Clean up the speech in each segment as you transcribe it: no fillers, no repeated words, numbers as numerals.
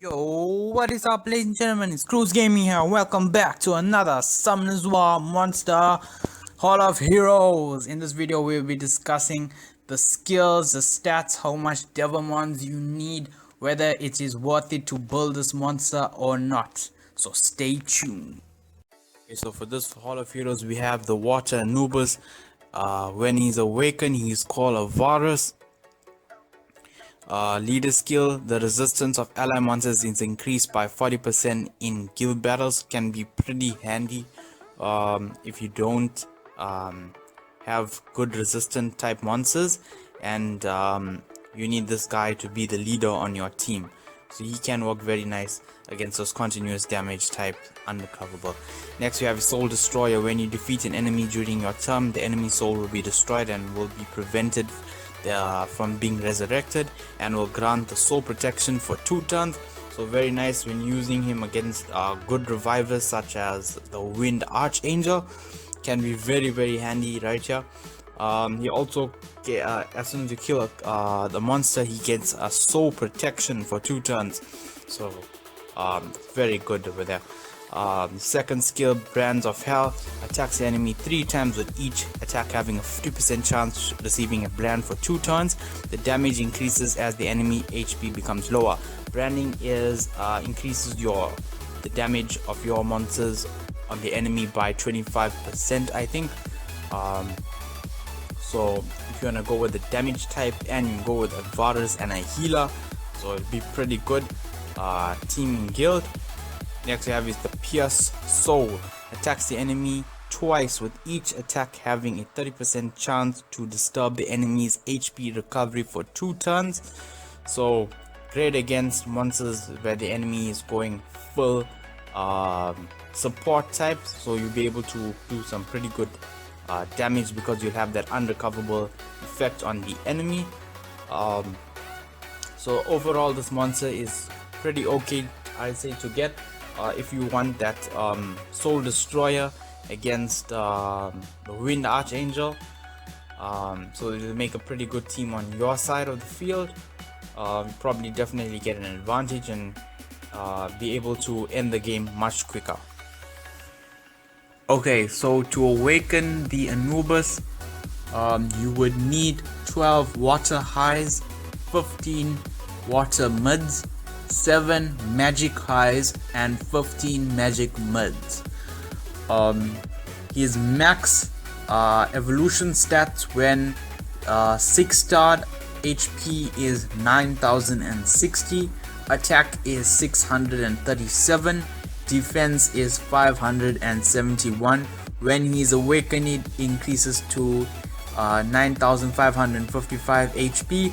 Yo, what is up, ladies and gentlemen? It's Cruz Gaming here. Welcome back to another Summoners War Monster Hall of Heroes. In this video, we'll be discussing the skills, the stats, how much Devilmons you need, whether it is worth it to build this monster or not. So stay tuned. Okay, so for this Hall of Heroes, we have the Water Anubis. When he's awakened, he's called Avaris. Leader skill, the resistance of ally monsters is increased by 40% in guild battles. Can be pretty handy if you don't have good resistant type monsters, and you need this guy to be the leader on your team, so he can work very nice against those continuous damage type unrecoverable. Next we have Soul Destroyer. When you defeat an enemy during your turn, the enemy soul will be destroyed and will be prevented from being resurrected, and will grant the soul protection for 2 turns. So very nice when using him against good revivers such as the Wind Archangel. Can be very handy right here. He also as soon as you kill the monster, he gets a soul protection for 2 turns, so very good over there. Second skill, Brands of Hell, attacks the enemy 3 times, with each attack having a 50% chance receiving a brand for 2 turns. The damage increases as the enemy HP becomes lower. Branding is increases the damage of your monsters on the enemy by 25%, I think. So if you wanna go with the damage type, and you go with Avaris and a healer, so it'll be pretty good team in guild. Next we have is the Pierce Soul. Attacks the enemy twice, with each attack having a 30% chance to disturb the enemy's HP recovery for 2 turns. So great against monsters where the enemy is going full support type, so you'll be able to do some pretty good damage because you'll have that unrecoverable effect on the enemy. So overall this monster is pretty okay, I'd say, to get if you want that Soul Destroyer against the Wind Archangel. So it'll make a pretty good team on your side of the field. Probably definitely get an advantage and be able to end the game much quicker. Okay, so to awaken the Anubis, you would need 12 water highs, 15 water mids, 7 magic highs, and 15 magic mids. His max evolution stats when 6-starred HP is 9060, attack is 637, defense is 571. When he is awakened, it increases to 9555 HP,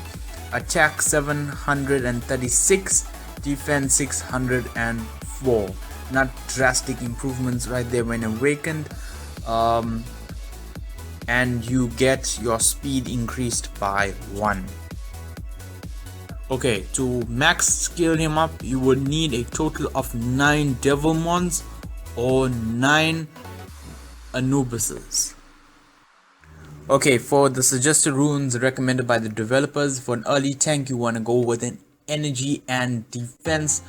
attack 736, defense 604. Not drastic improvements right there when awakened. And you get your speed increased by 1. Okay, to max skill him up, you would need a total of 9 Devilmons or 9 Anubises. Okay, for the suggested runes recommended by the developers, for an early tank you want to go with an energy and defense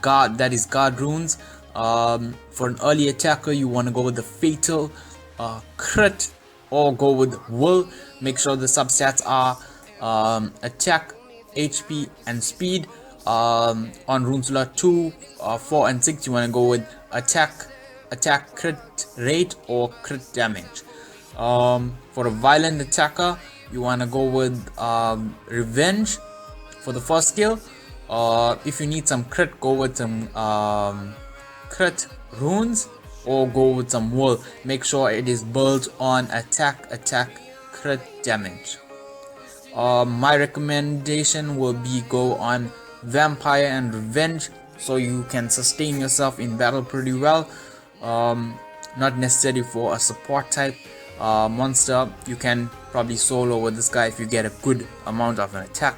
guard, that is guard runes. For an early attacker you want to go with the fatal, crit, or go with wool. Make sure the substats are attack, HP, and speed. On rune slot 2, 4, and 6 you want to go with attack, crit rate, or crit damage. For a violent attacker you want to go with revenge for the first skill. If you need some crit, go with some crit runes, or go with some wool. Make sure it is built on attack, crit damage. My recommendation will be go on vampire and revenge, so you can sustain yourself in battle pretty well. Not necessary for a support type monster. You can probably solo with this guy if you get a good amount of an attack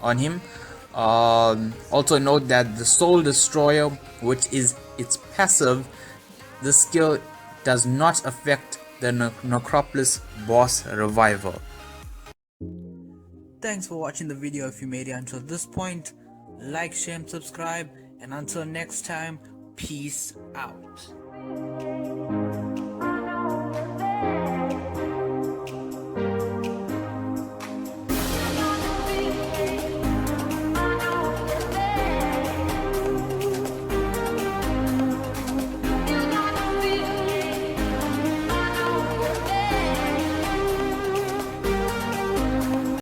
on him. Also note that the Soul Destroyer, which is its passive, this skill does not affect the Necropolis boss revival. Thanks for watching the video. If you made it until this point, like, share, and subscribe. And until next time, peace out.